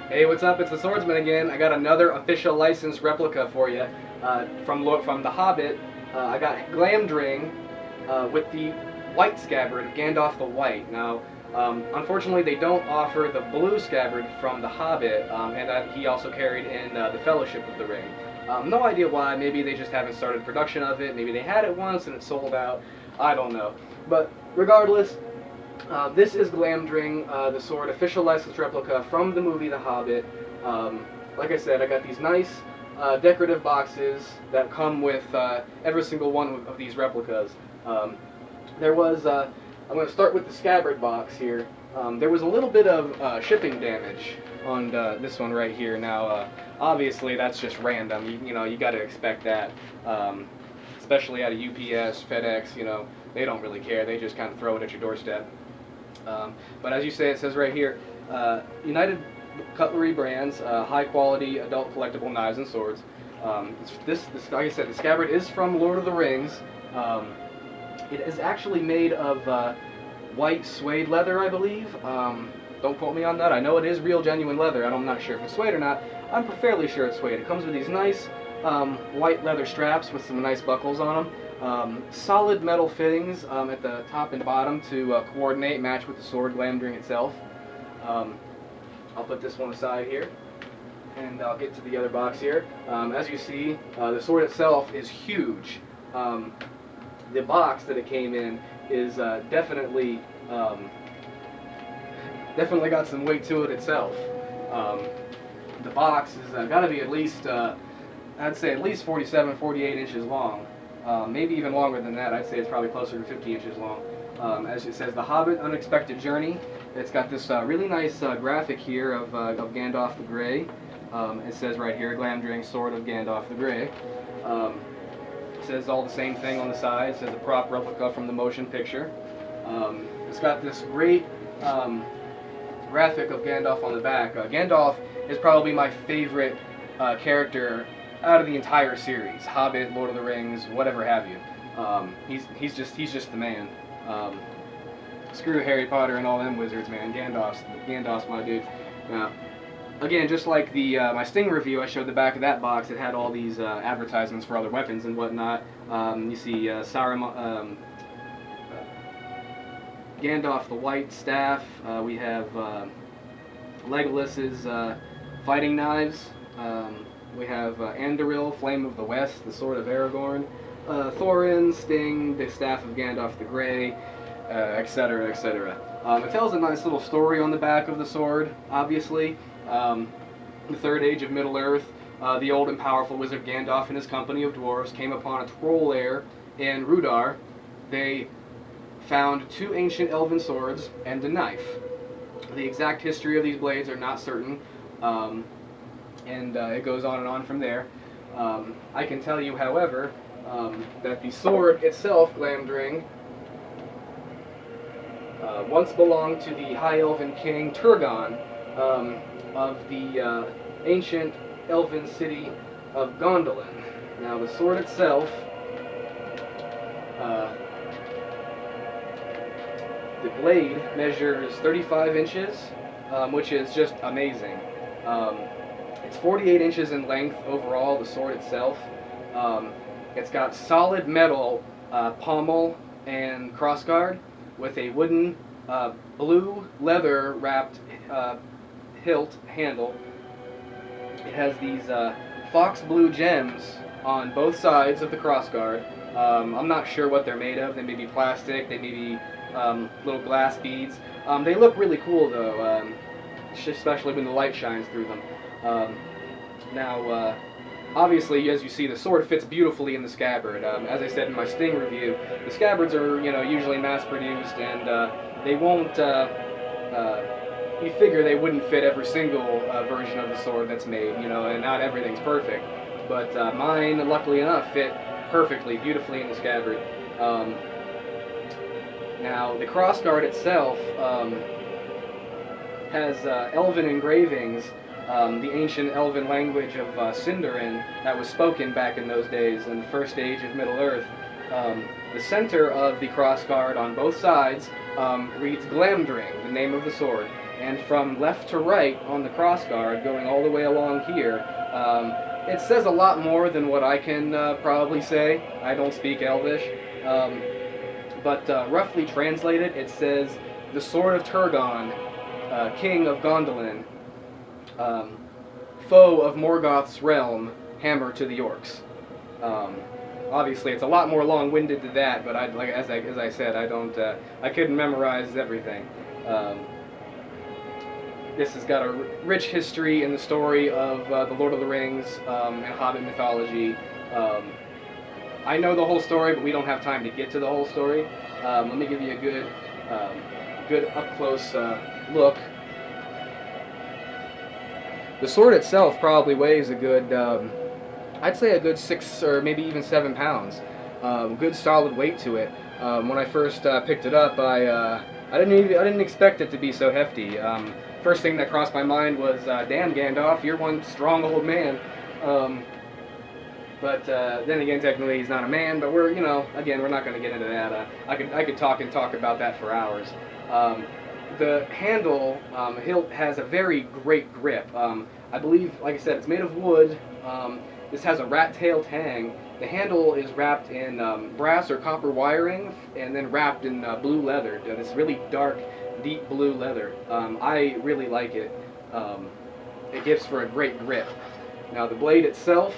Hey, what's up? It's the Swordsman again. I got another official licensed replica for you from the Hobbit. I got Glamdring with the white scabbard of Gandalf the White. Now, unfortunately, they don't offer the blue scabbard from the Hobbit, and that he also carried in the Fellowship of the Ring. No idea why. Maybe they just haven't started production of it. Maybe they had it once and it sold out. I don't know. But regardless, this is Glamdring, the sword, official licensed replica from the movie The Hobbit. Like I said, I got these nice decorative boxes that come with every single one of these replicas. I'm going to start with the scabbard box here. There was a little bit of shipping damage on this one right here. Now, obviously, that's just random. You got to expect that, especially out of UPS, FedEx. They don't really care. They just kind of throw it at your doorstep. But as you say, it says right here, United Cutlery brands, high quality adult collectible knives and swords. This, like I said, the scabbard is from Lord of the Rings. It is actually made of white suede leather, I believe. Don't quote me on that. I know it is real, genuine leather. I'm not sure if it's suede or not. I'm fairly sure it's suede. It comes with these nice white leather straps with some nice buckles on them. Solid metal fittings at the top and bottom to coordinate, match with the sword Glamdring itself. I'll put this one aside here, and I'll get to the other box here. As you see, the sword itself is huge. The box that it came in is definitely got some weight to it itself. The box is got to be at least, I'd say at least 47, 48 inches long. Maybe even longer than that. I'd say it's probably closer to 50 inches long. As it says, The Hobbit, Unexpected Journey. It's got this really nice graphic here of Gandalf the Grey. It says right here, Glamdring, Sword of Gandalf the Grey. It says all the same thing on the side. It says a prop replica from the motion picture. It's got this great graphic of Gandalf on the back. Gandalf is probably my favorite character out of the entire series, Hobbit, Lord of the Rings, whatever have you. He's just the man. Screw Harry Potter and all them wizards, man. Gandalf's my dude. Now, again, just like the my Sting review, I showed the back of that box. It had all these advertisements for other weapons and whatnot. You see Saruman, Gandalf the White staff. We have Legolas's fighting knives. We have Anduril, Flame of the West, the Sword of Aragorn, Thorin, Sting, the Staff of Gandalf the Grey, etc., etc. It tells a nice little story on the back of the sword, obviously. The Third Age of Middle-earth, the old and powerful wizard Gandalf and his company of dwarves came upon a troll lair in Rudar. They found 2 ancient elven swords and a knife. The exact history of these blades are not certain. And it goes on and on from there. I can tell you, however, that the sword itself, Glamdring, once belonged to the High Elven King Turgon of the ancient elven city of Gondolin. Now, the sword itself, the blade measures 35 inches, which is just amazing. It's 48 inches in length overall, the sword itself. It's got solid metal pommel and crossguard with a wooden blue leather wrapped hilt handle. It has these fox blue gems on both sides of the crossguard. I'm not sure what they're made of. They may be plastic, they may be little glass beads. They look really cool though, especially when the light shines through them. Now, obviously, as you see, the sword fits beautifully in the scabbard. As I said in my Sting review, the scabbards are, usually mass-produced, and they won't. You figure they wouldn't fit every single version of the sword that's made, and not everything's perfect. But mine, luckily enough, fit perfectly, beautifully in the scabbard. Now, the crossguard itself has elven engravings. The ancient elven language of Sindarin that was spoken back in those days in the First Age of Middle-earth. The center of the crossguard on both sides reads Glamdring, the name of the sword. And from left to right on the crossguard, going all the way along here, it says a lot more than what I can probably say. I don't speak Elvish. But roughly translated, it says, the sword of Turgon, king of Gondolin, foe of Morgoth's realm, hammer to the orcs. Obviously, it's a lot more long-winded than that, but as I said, I couldn't memorize everything. This has got a rich history in the story of the Lord of the Rings and Hobbit mythology. I know the whole story, but we don't have time to get to the whole story. Let me give you a good up-close look. The sword itself probably weighs a good, I'd say a good 6 or maybe even 7 pounds. Good solid weight to it. When I first picked it up, I didn't expect it to be so hefty. First thing that crossed my mind was, damn Gandalf, you're one strong old man. But then again, technically he's not a man. But we're not going to get into that. I could talk about that for hours. The handle hilt has a very great grip. I believe, like I said, it's made of wood. This has a rat tail tang. The handle is wrapped in brass or copper wiring, and then wrapped in blue leather. This really dark, deep blue leather. I really like it. It gives for a great grip. Now the blade itself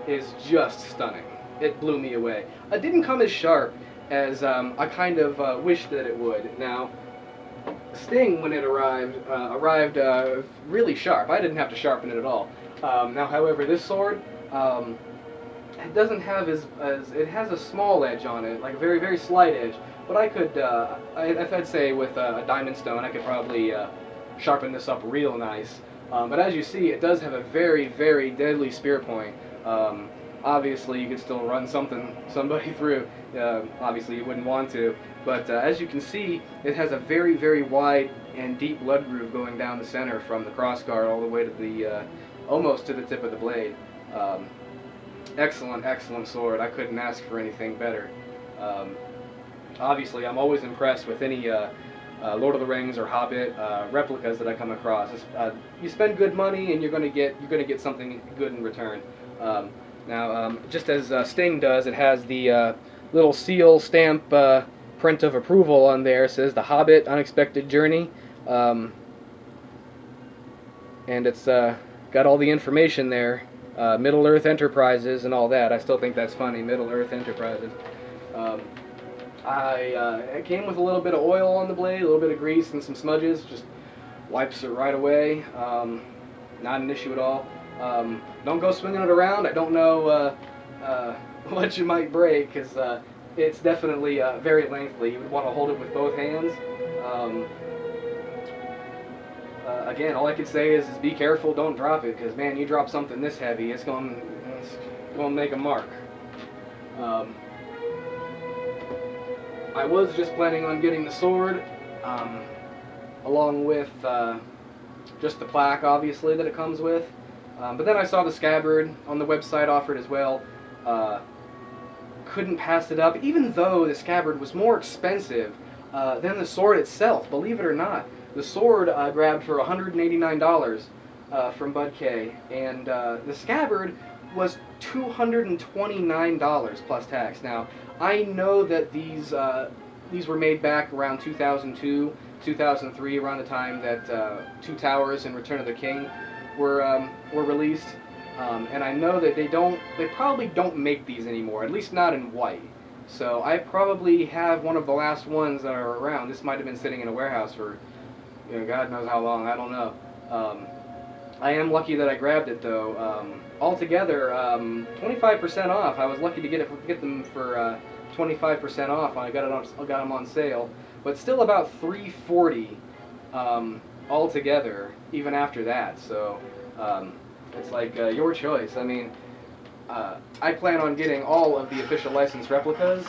is just stunning. It blew me away. It didn't come as sharp as I kind of wished that it would. Now, Sting, when it arrived really sharp. I didn't have to sharpen it at all. Now, however, this sword, it doesn't have it has a small edge on it, like a very, very slight edge. But I could, I'd say with a diamond stone, I could probably sharpen this up real nice. But as you see, it does have a very, very deadly spear point. Obviously, you could still run somebody through. Obviously, you wouldn't want to. But as you can see, it has a very, very wide and deep blood groove going down the center from the crossguard all the way to the, almost to the tip of the blade. Excellent, excellent sword. I couldn't ask for anything better. Obviously, I'm always impressed with any Lord of the Rings or Hobbit replicas that I come across. You spend good money, and you're gonna get something good in return. Now, just as Sting does, it has the little seal stamp print of approval on there. It says The Hobbit Unexpected Journey, and it's got all the information there, Middle-earth Enterprises and all that. I still think that's funny, Middle-earth Enterprises. It came with a little bit of oil on the blade, a little bit of grease and some smudges. Just wipes it right away. Not an issue at all. Don't go swinging it around. I don't know what you might break, because it's definitely very lengthy. You would want to hold it with both hands. Again, all I can say is be careful, don't drop it, because man, you drop something this heavy, it's going to make a mark. I was just planning on getting the sword, along with just the plaque, obviously, that it comes with. But then I saw the scabbard on the website offered as well. Couldn't pass it up, even though the scabbard was more expensive than the sword itself, believe it or not. The sword I grabbed for $189 from Bud K, and the scabbard was $229 plus tax. Now, I know that these were made back around 2002, 2003, around the time that Two Towers and Return of the King were released, and I know that they probably don't make these anymore, at least not in white. So I probably have one of the last ones that are around. This might have been sitting in a warehouse for, God knows how long. I don't know. I am lucky that I grabbed it though. Altogether, 25% off. I was lucky to get them for 25% off. I got them on sale, but still about $340 altogether, even after that. So it's like your choice. I mean, I plan on getting all of the official licensed replicas,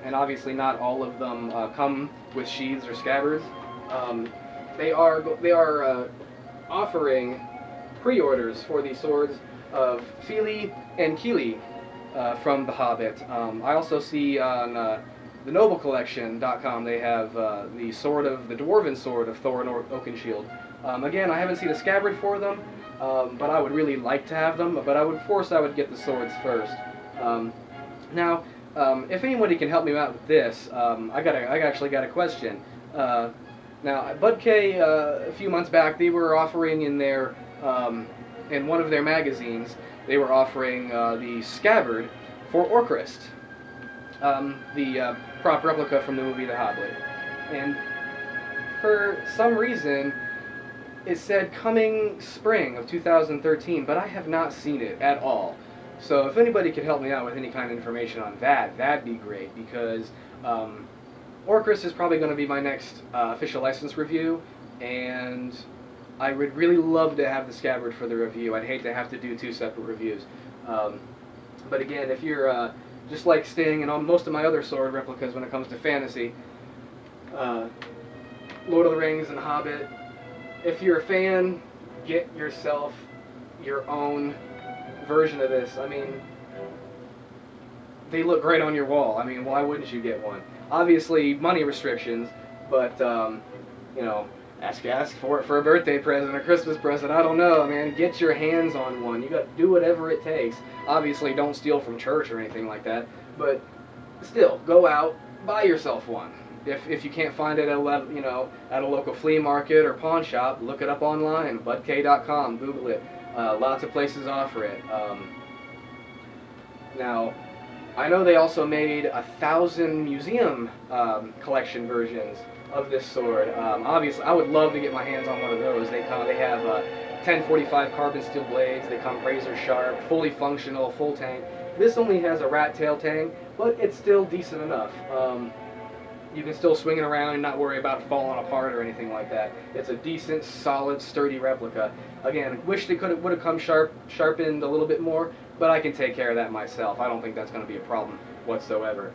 and obviously not all of them come with sheaths or scabbards. They are offering pre-orders for the swords of Fili and Kili. from The Hobbit. I also see on the noblecollection.com they have the sword of the dwarven sword of Thorin Oakenshield. Again, I haven't seen a scabbard for them, but I would really like to have them. But I would get the swords first. Now, if anybody can help me out with this, I actually got a question. Now, Bud K, a few months back, they were offering in their in one of their magazines, they were offering the scabbard for Orcrist, the prop replica from the movie The Hobbit. And for some reason, it said coming spring of 2013, but I have not seen it at all. So if anybody could help me out with any kind of information on that, that'd be great, because Orcrist is probably going to be my next official license review, and I would really love to have the scabbard for the review. I'd hate to have to do 2 separate reviews. But again, if you're just like staying in on most of my other sword replicas when it comes to fantasy, Lord of the Rings and Hobbit, if you're a fan, get yourself your own version of this. I mean, they look great on your wall. I mean, why wouldn't you get one? Obviously, money restrictions, but, you know, ask for it for a birthday present or Christmas present. I don't know, man. Get your hands on one. You got to do whatever it takes. Obviously, don't steal from church or anything like that, but still, go out, buy yourself one. If you can't find it at a local flea market or pawn shop, look it up online, budk.com, Google it. Lots of places offer it. Now, I know they also made 1,000 museum collection versions of this sword. Obviously, I would love to get my hands on one of those. They have 1045 carbon steel blades. They come razor sharp, fully functional, full tang. This only has a rat tail tang, but it's still decent enough. You can still swing it around and not worry about falling apart or anything like that. It's a decent, solid, sturdy replica. Again, wish they would have come sharpened a little bit more, but I can take care of that myself. I don't think that's going to be a problem whatsoever.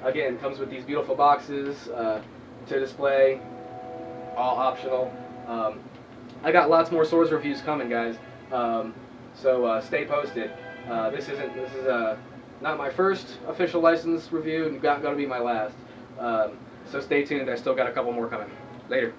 Again, comes with these beautiful boxes to display, all optional. I got lots more swords reviews coming, guys. So stay posted. This is not my first official license review, and not going to be my last. So stay tuned. I still got a couple more coming. Later.